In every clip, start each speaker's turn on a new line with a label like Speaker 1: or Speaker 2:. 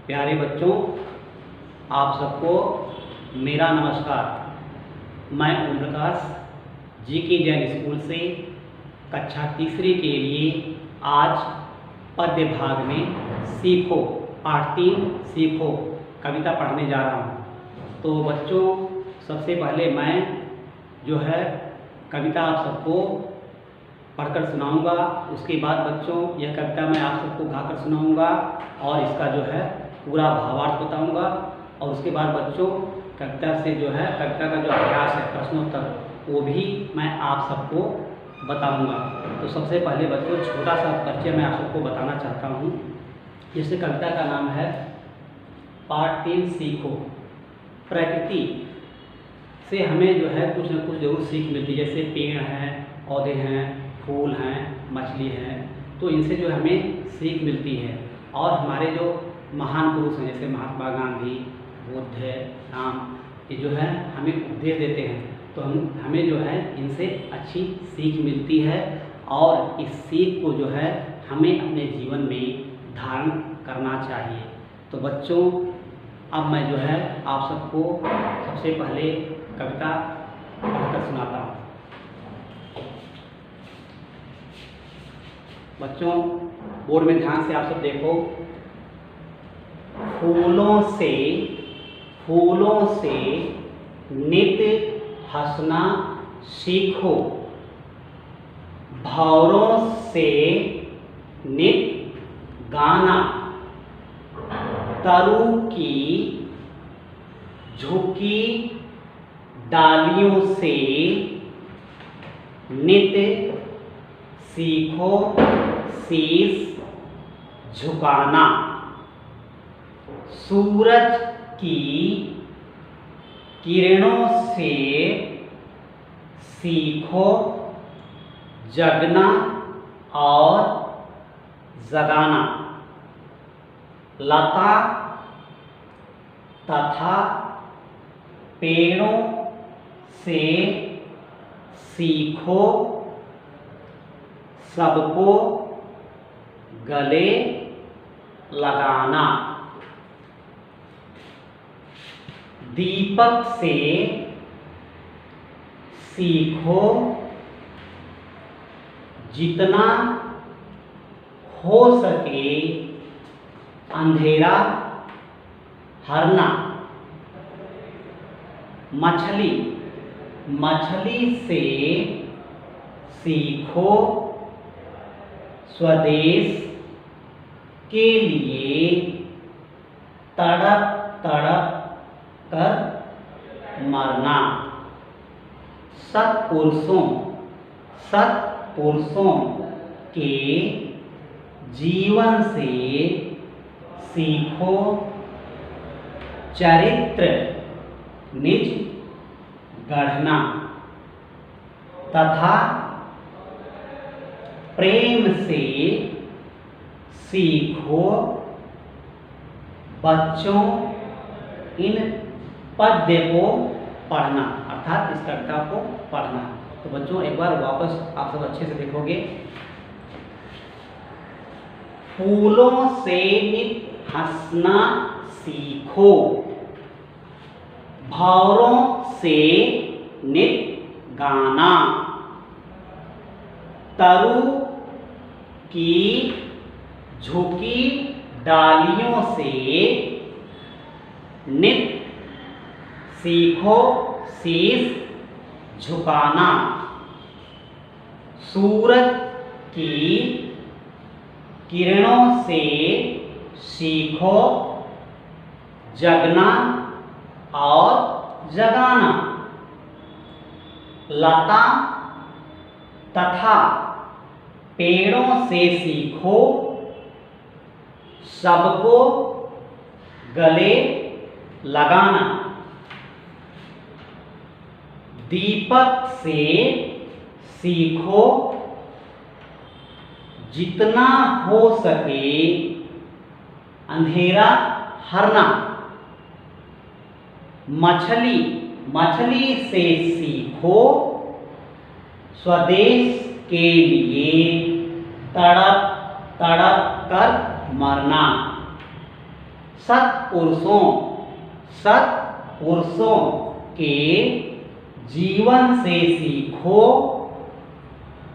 Speaker 1: प्यारे बच्चों, आप सबको मेरा नमस्कार। मैं ओम प्रकाश जी.के. जैन स्कूल से कक्षा तीसरी के लिए आज पद्य भाग में सीखो पाठ 3 सीखो कविता पढ़ने जा रहा हूँ। तो बच्चों, सबसे पहले मैं जो है कविता आप सबको पढ़कर सुनाऊंगा। उसके बाद बच्चों यह कविता मैं आप सबको गाकर सुनाऊंगा और इसका जो है पूरा भावार्थ बताऊंगा। और उसके बाद बच्चों कविता से जो है कविता का जो अभ्यास है प्रश्नोत्तर वो भी मैं आप सबको बताऊंगा। तो सबसे पहले बच्चों छोटा सा परिचय मैं आप सबको बताना चाहता हूँ। जैसे कविता का नाम है पाठ 3 सीखो। प्रकृति से हमें जो है कुछ न कुछ जरूर सीख मिलती है। जैसे पेड़ हैं, पौधे हैं, फूल हैं, मछली हैं, तो इनसे जो हमें सीख मिलती है। और हमारे जो महान पुरुष हैं जैसे महात्मा गांधी, बुद्ध, राम, ये जो है हमें उपदेश देते हैं। तो हमें जो है इनसे अच्छी सीख मिलती है और इस सीख को जो है हमें अपने जीवन में धारण करना चाहिए। तो बच्चों अब मैं जो है आप सबको सबसे पहले कविता पढ़कर सुनाता हूँ। बच्चों बोर्ड में ध्यान से आप सब देखो। फूलों से नित हंसना सीखो, भंवरों से नित गाना, तरु की झुकी डालियों से नित सीखो शीश झुकाना, सूरज की किरणों से सीखो जगना और जगाना, लता तथा पेड़ों से सीखो सबको गले लगाना, दीपक से सीखो जितना हो सके अंधेरा हरना, मछली से सीखो स्वदेश के लिए तड़प तड़प कर मरना, सत्पुरुषों के जीवन से सीखो चरित्र निज गढ़ना, तथा प्रेम से सीखो बच्चों इन पद्य को पढ़ना, अर्थात इस कविता को पढ़ना। तो बच्चों एक बार वापस आप सब अच्छे से देखोगे। फूलों से नित हंसना सीखो, भंवरों से नित गाना, तरु की झुकी डालियों से नित सीखो शीश झुकाना, सूरज की किरणों से सीखो जगना और जगाना, लता तथा पेड़ों से सीखो सबको गले लगाना, दीपक से सीखो जितना हो सके अंधेरा हरना, मछली से सीखो स्वदेश के लिए तड़प तड़प कर मरना, सत्पुरुषों के जीवन से सीखो,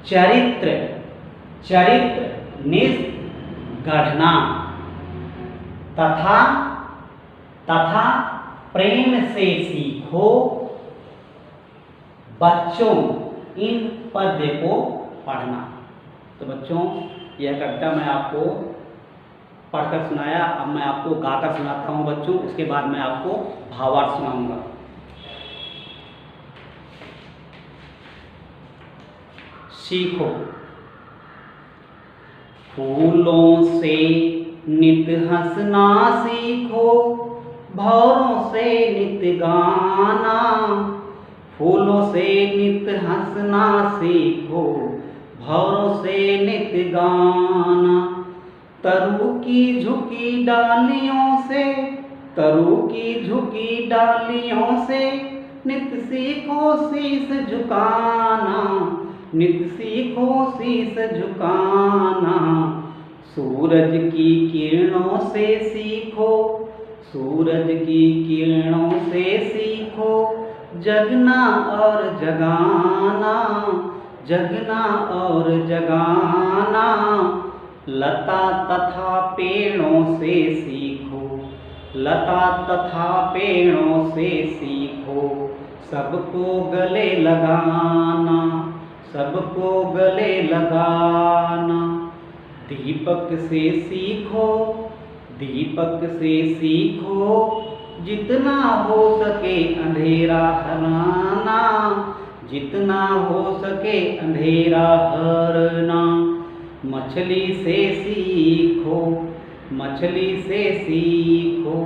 Speaker 1: चरित्र निष्ठ गढ़ना तथा प्रेम से सीखो। बच्चों, इन पद्य को पढ़ना। तो बच्चों, यह कविता मैं आपको पढ़कर सुनाया। अब मैं आपको गाकर सुनाता हूँ बच्चों, उसके बाद मैं आपको भावार्थ सुनाऊंगा। सीखो। फूलों से नित हंसना सीखो, भौरों से नित गाना। फूलों से नित हंसना सीखो, भौरों से नित गाना। तरु की झुकी डालियों से नित सीखो शीस झुकाना, नित सीखो शीस झुकाना। सूरज की किरणों से सीखो, सूरज की किरणों से सीखो। जगना और जगाना, जगना और जगाना। लता तथा पेड़ों से सीखो, लता तथा पेड़ों से सीखो। सबको गले लगाना, सबको गले लगाना। दीपक से सीखो, दीपक से सीखो। जितना हो सके अंधेरा हराना, जितना हो सके अंधेरा हरना। मछली से सीखो, मछली से सीखो।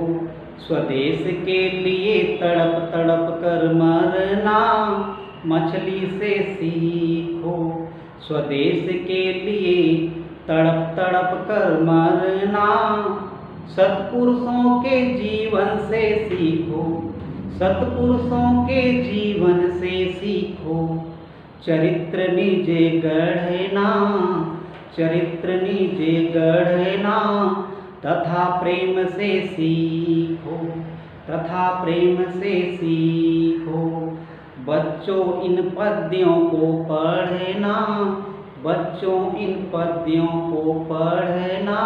Speaker 1: स्वदेश के लिए तड़प तड़प कर मरना। मछली से सीखो, स्वदेश के लिए तड़प तड़प कर मरना। सत्पुरुषों के जीवन से सीखो, सत्पुरुषों के जीवन से सीखो। चरित्र निजे गढ़ना, चरित्र निजे गढ़ना। तथा प्रेम से सीखो, तथा प्रेम से सीखो। बच्चों, इन पद्यों को पढ़ना, बच्चों इन पद्यों को पढ़ना।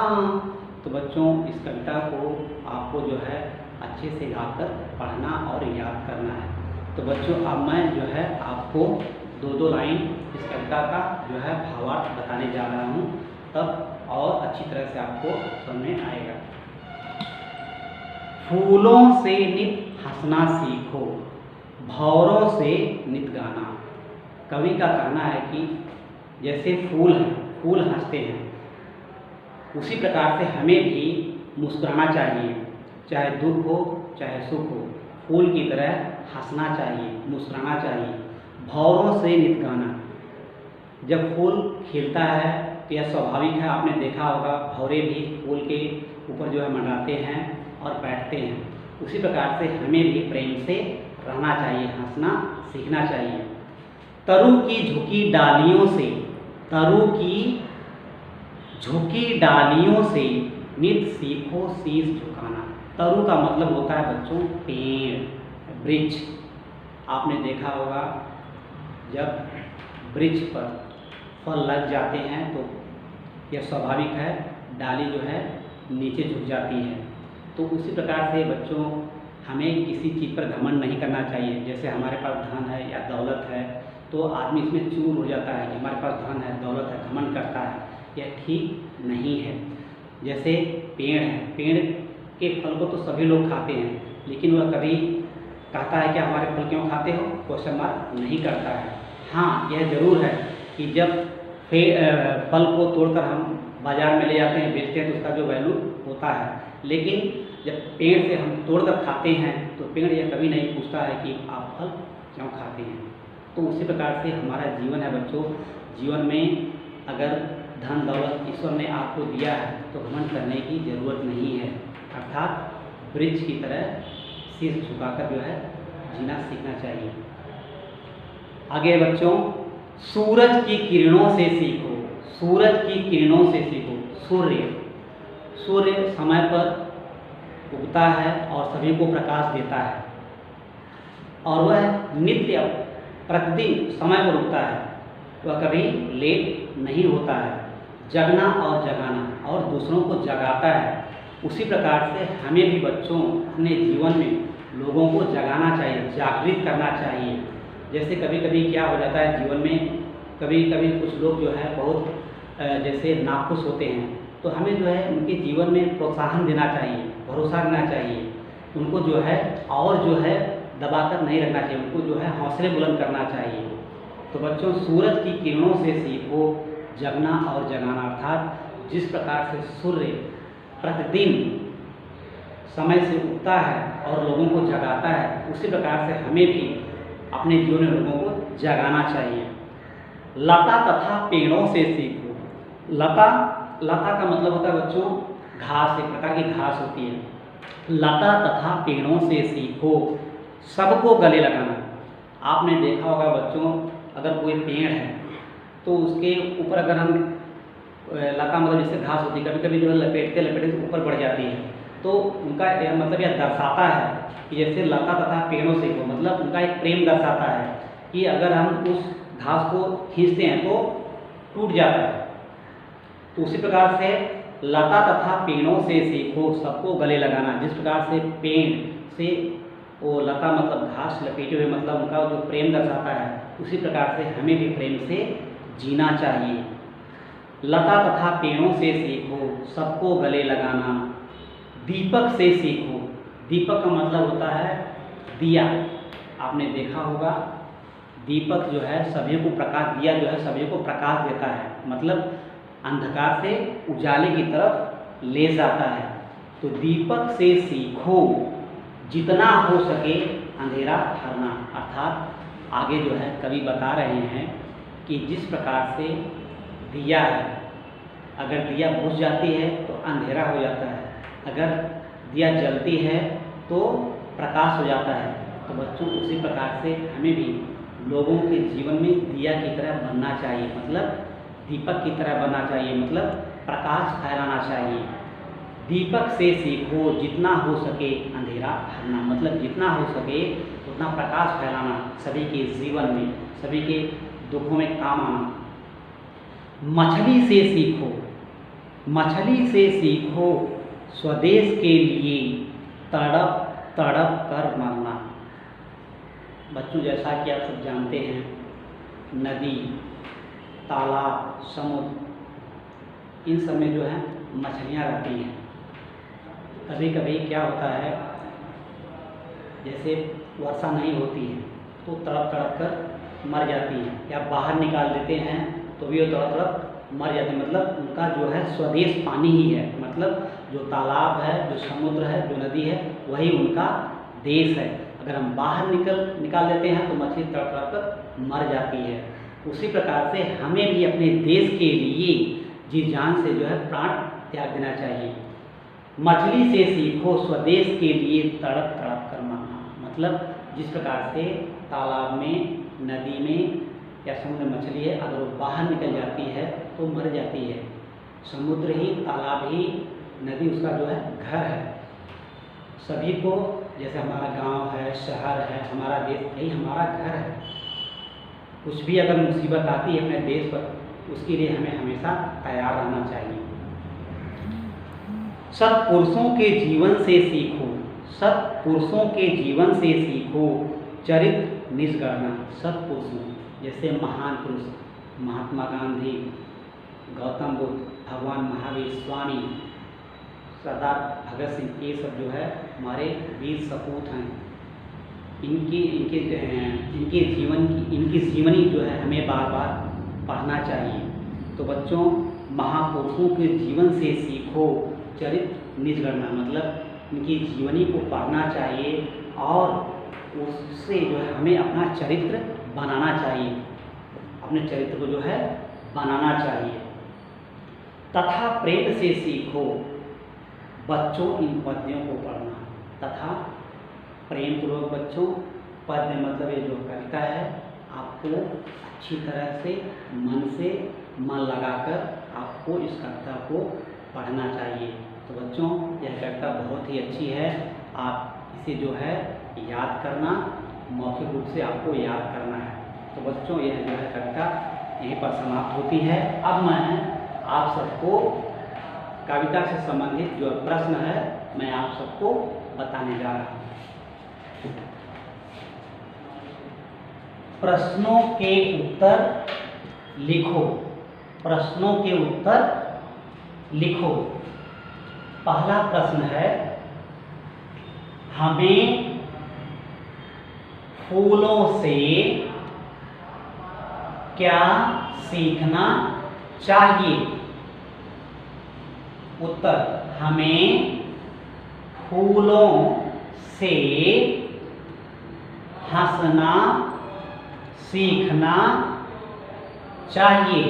Speaker 1: तो बच्चों, इस कविता को आपको जो है अच्छे से गाकर पढ़ना और याद करना है। तो बच्चों, अब मैं जो है आपको दो लाइन इस कविता का जो है भावार्थ बताने जा रहा हूँ, तब और अच्छी तरह से आपको समझ में आएगा। फूलों से नित हंसना सीखो, भौरों से नित गाना। कवि का कहना है कि जैसे फूल हैं, फूल हंसते हैं, उसी प्रकार से हमें भी मुस्कुराना चाहिए। चाहे दुख हो चाहे सुख हो, फूल की तरह हंसना चाहिए, मुस्कुराना चाहिए। भौरों से नित गाना। जब फूल खिलता है तो यह स्वाभाविक है, आपने देखा होगा भौरे भी फूल के ऊपर जो है मंडराते हैं और बैठते हैं। उसी प्रकार से हमें भी प्रेम से रहना चाहिए, हंसना सीखना चाहिए। तरु की झुकी डालियों से, तरु की झुकी डालियों से नित सीखो शीश झुकाना। तरु का मतलब होता है बच्चों पेड़, वृक्ष। आपने देखा होगा जब वृक्ष पर फल लग जाते हैं तो यह स्वाभाविक है, डाली जो है नीचे झुक जाती है। तो उसी प्रकार से बच्चों, हमें किसी चीज़ पर घमंड नहीं करना चाहिए। जैसे हमारे पास धन है या दौलत है तो आदमी इसमें चूर हो जाता है कि हमारे पास धन है, दौलत है, घमंड करता है। यह ठीक नहीं है। जैसे पेड़ है, पेड़ के फल को तो सभी लोग खाते हैं, लेकिन वह कभी कहता है कि हमारे फल क्यों खाते हो, क्वेश्चन मार्क नहीं करता है। हाँ, यह ज़रूर है कि जब फल को तोड़कर हम बाज़ार में ले जाते हैं, बेचते हैं तो उसका जो वैल्यू होता है। लेकिन जब पेड़ से हम तोड़कर खाते हैं तो पेड़ यह कभी नहीं पूछता है कि आप फल क्यों खाते हैं। तो उसी प्रकार से हमारा जीवन है बच्चों। जीवन में अगर धन दौलत ईश्वर ने आपको दिया है तो घमंड करने की ज़रूरत नहीं है। अर्थात वृक्ष की तरह शीश झुकाकर जो है जीना सीखना चाहिए। आगे बच्चों, सूरज की किरणों से सीखो, सूरज की किरणों से सीखो। सूर्य समय पर उगता है और सभी को प्रकाश देता है, और वह नित्य प्रतिदिन समय पर उगता है, वह कभी लेट नहीं होता है। जगना और जगाना और दूसरों को जगाता है। उसी प्रकार से हमें भी बच्चों अपने जीवन में लोगों को जगाना चाहिए, जागृत करना चाहिए। जैसे कभी कभी क्या हो जाता है जीवन में, कभी कभी कुछ लोग जो है बहुत जैसे नाखुश होते हैं, तो हमें जो है उनके जीवन में प्रोत्साहन देना चाहिए, भरोसा देना चाहिए, उनको जो है और जो है दबाकर नहीं रखना चाहिए, उनको जो है हौसले बुलंद करना चाहिए। तो बच्चों, सूरज की किरणों से सीखो जगना और जगाना, अर्थात जिस प्रकार से सूर्य प्रतिदिन समय से उगता है और लोगों को जगाता है, उसी प्रकार से हमें भी अपने जीवन में लोगों को जगाना चाहिए। लता तथा पेड़ों से सीखो। लता का मतलब होता है बच्चों घास, एक प्रकार की घास होती है। लता तथा पेड़ों से सीखो सबको गले लगाना। आपने देखा होगा बच्चों, अगर कोई पेड़ है तो उसके ऊपर अगर हम लता मतलब जैसे घास होती है, कभी कभी जो है लपेटते लपेटते ऊपर बढ़ जाती है, तो उनका मतलब यह दर्शाता है कि जैसे लता तथा पेड़ों से सीखो, मतलब उनका एक प्रेम दर्शाता है कि अगर हम उस घास को खींचते हैं तो टूट जाता है। तो उसी प्रकार से लता तथा पेड़ों से सीखो सबको गले लगाना। जिस प्रकार से पेड़ से वो लता मतलब घास लपेटे हुए मतलब उनका जो प्रेम दर्शाता है, उसी प्रकार से हमें भी प्रेम से जीना चाहिए। लता तथा पेड़ों से सीखो सबको गले लगाना। दीपक से सीखो। दीपक का मतलब होता है दिया। आपने देखा होगा दीपक जो है सभी को प्रकाश, दिया जो है सभी को प्रकाश देता है, मतलब अंधकार से उजाले की तरफ ले जाता है। तो दीपक से सीखो जितना हो सके अंधेरा हरना, अर्थात आगे जो है कवि बता रहे हैं कि जिस प्रकार से दिया है, अगर दिया बुझ जाती है तो अंधेरा हो जाता है, अगर दिया जलती है तो प्रकाश हो जाता है। तो बच्चों, उसी प्रकार से हमें भी लोगों के जीवन में दिया की तरह बनना चाहिए, मतलब दीपक की तरह बनना चाहिए, मतलब प्रकाश फैलाना चाहिए। दीपक से सीखो जितना हो सके अंधेरा हरना, मतलब जितना हो सके उतना प्रकाश फैलाना, सभी के जीवन में, सभी के दुखों में काम आना। मछली से सीखो। मछली से सीखो स्वदेश के लिए तड़प तड़प कर मरना। बच्चों, जैसा कि आप सब जानते हैं, नदी, तालाब, समुद्र, इन सब में जो है मछलियाँ रहती हैं। कभी कभी क्या होता है, जैसे वर्षा नहीं होती है तो तड़प तड़प कर मर जाती हैं, या बाहर निकाल देते हैं तो भी वो तड़प तड़प मर जाते हैं। मतलब उनका जो है स्वदेश पानी ही है, मतलब जो तालाब है, जो समुद्र है, जो नदी है, वही उनका देश है। अगर हम बाहर निकाल देते हैं तो मछली तड़प तड़प कर मर जाती है। उसी प्रकार से हमें भी अपने देश के लिए जी जान से जो है प्राण त्याग देना चाहिए। मछली से सीखो स्वदेश के लिए तड़प तड़प कर मरना, मतलब जिस प्रकार से तालाब में, नदी में या समुद्र में मछली है, अगर वो बाहर निकल जाती है तो मर जाती है। समुद्र ही, तालाब ही, नदी उसका जो है घर है। सभी को, जैसे हमारा गांव है, शहर है, हमारा देश, यही हमारा घर है। कुछ भी अगर मुसीबत आती है अपने देश पर, उसके लिए हमें हमेशा तैयार रहना चाहिए। सत्पुरुषों के जीवन से सीखो। सत्पुरुषों के जीवन से सीखो चरित्र निष्गणना। सत्पुरुषों जैसे महान पुरुष, महात्मा गांधी, गौतम बुद्ध, भगवान महावीर, स्वामी, सरदार भगत सिंह, ये सब जो है हमारे वीर सपूत हैं। इनकी जीवनी जो है हमें बार बार पढ़ना चाहिए। तो बच्चों, महापुरुषों के जीवन से सीखो चरित्र निष्गणना, मतलब इनकी जीवनी को पढ़ना चाहिए और उससे जो है हमें अपना चरित्र बनाना चाहिए, अपने चरित्र को जो है बनाना चाहिए। तथा प्रेम से सीखो बच्चों इन पद्यों को पढ़ना। तथा प्रेम पूर्वक बच्चों, पद्य मतलब ये जो कविता है, आपको अच्छी तरह से मन लगाकर आपको इस कविता को पढ़ना चाहिए। तो बच्चों यह कविता बहुत ही अच्छी है, आप इसे जो है याद करना, मौखिक रूप से आपको याद करना है। तो बच्चों यह जो है कविता यहीं पर समाप्त होती है। अब मैं आप सबको कविता से संबंधित जो प्रश्न है मैं आप सबको बताने जा रहा हूँ। प्रश्नों के उत्तर लिखो। प्रश्नों के उत्तर लिखो। पहला प्रश्न है, हमें फूलों से क्या सीखना चाहिए? उत्तर, हमें फूलों से हंसना सीखना चाहिए।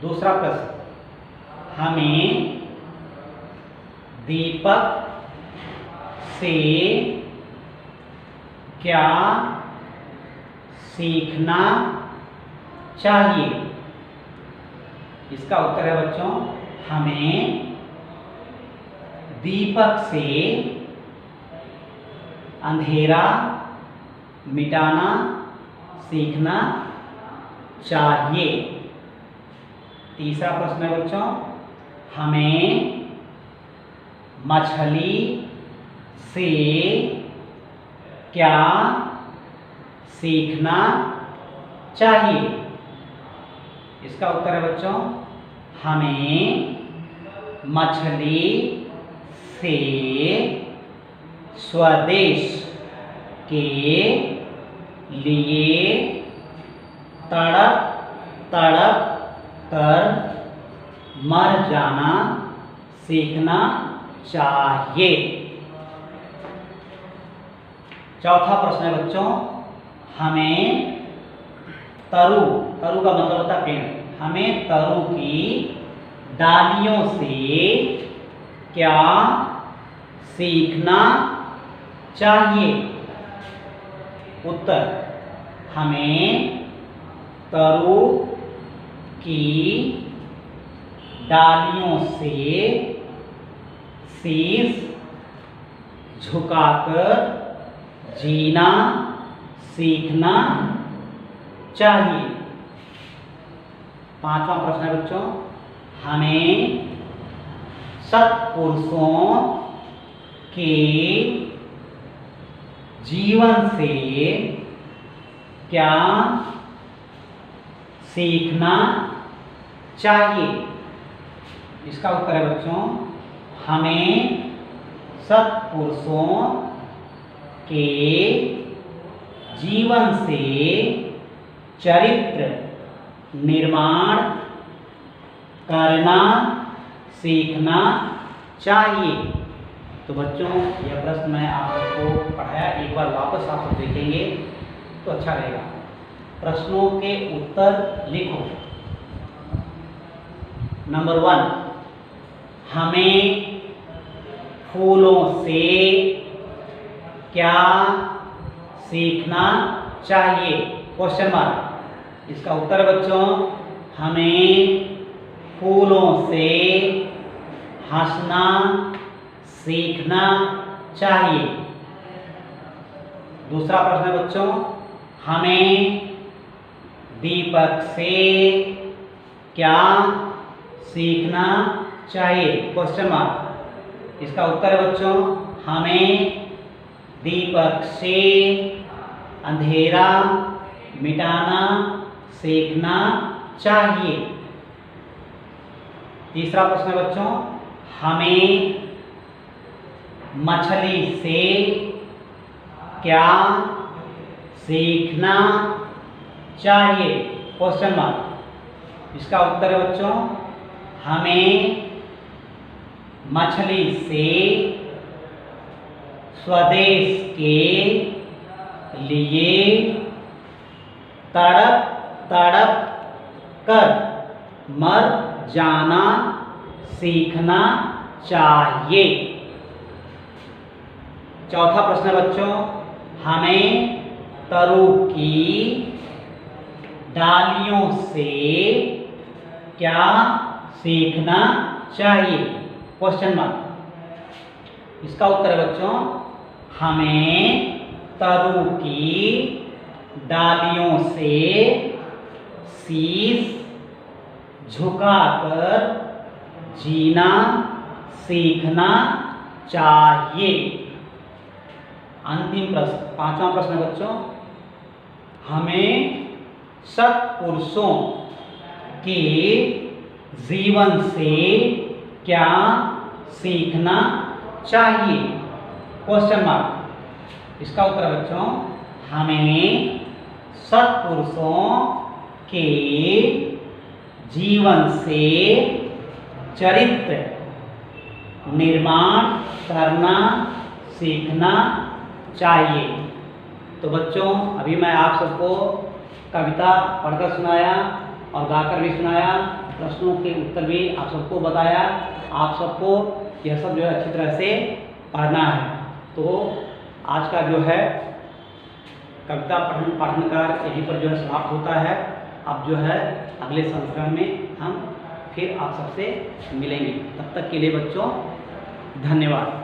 Speaker 1: दूसरा प्रश्न, हमें दीपक से क्या सीखना चाहिए? इसका उत्तर है बच्चों, हमें दीपक से अंधेरा मिटाना सीखना चाहिए। तीसरा प्रश्न है बच्चों, हमें मछली से क्या सीखना चाहिए? इसका उत्तर है बच्चों, हमें मछली से स्वदेश के लिए तड़प तड़प कर मर जाना सीखना चाहिए। चौथा प्रश्न है बच्चों, हमें तरु, तरु का मतलब होता है पेड़, हमें तरु की डालियों से क्या सीखना चाहिए? उत्तर, हमें तरु की डालियों से शीश झुकाकर जीना सीखना चाहिए। पांचवा प्रश्न है बच्चों, हमें सत्पुरुषों के जीवन से क्या सीखना चाहिए? इसका उत्तर है बच्चों, हमें सत्पुरुषों के जीवन से चरित्र निर्माण करना सीखना चाहिए। तो बच्चों यह प्रश्न मैं आपको पढ़ाया, एक बार वापस आप सब देखेंगे तो अच्छा रहेगा। प्रश्नों के उत्तर लिखो। नंबर 1, हमें फूलों से क्या सीखना चाहिए? Question mark. इसका उत्तर है बच्चों, हमें फूलों से हंसना सीखना चाहिए। दूसरा प्रश्न है बच्चों, हमें दीपक से क्या सीखना चाहिए? Question mark. इसका उत्तर है बच्चों, हमें दीपक से अंधेरा मिटाना सीखना चाहिए। तीसरा प्रश्न है बच्चों, हमें मछली से क्या सीखना चाहिए? Question mark. इसका उत्तर है बच्चों, हमें मछली से स्वदेश के लिए तड़प तड़प कर मर जाना सीखना चाहिए। चौथा प्रश्न है बच्चों, हमें तरु की डालियों से क्या सीखना चाहिए? Question mark. इसका उत्तर है बच्चों, हमें तरु की डालियों से शीश झुकाकर जीना सीखना चाहिए। अंतिम प्रश्न, पांचवा प्रश्न बच्चों, हमें सत्पुरुषों के जीवन से क्या सीखना चाहिए? Question mark. इसका उत्तर है बच्चों, हमें सत्पुरुषों के जीवन से चरित्र निर्माण करना सीखना चाहिए। तो बच्चों, अभी मैं आप सबको कविता पढ़कर सुनाया और गाकर भी सुनाया, प्रश्नों के उत्तर भी आप सबको बताया। आप सबको यह सब जो है अच्छी तरह से पढ़ना है। तो आज का जो है कविता पठन कार्य यहीं पर जो है समाप्त होता है। अब जो है अगले संस्करण में हम फिर आप सबसे मिलेंगे। तब तक के लिए बच्चों धन्यवाद।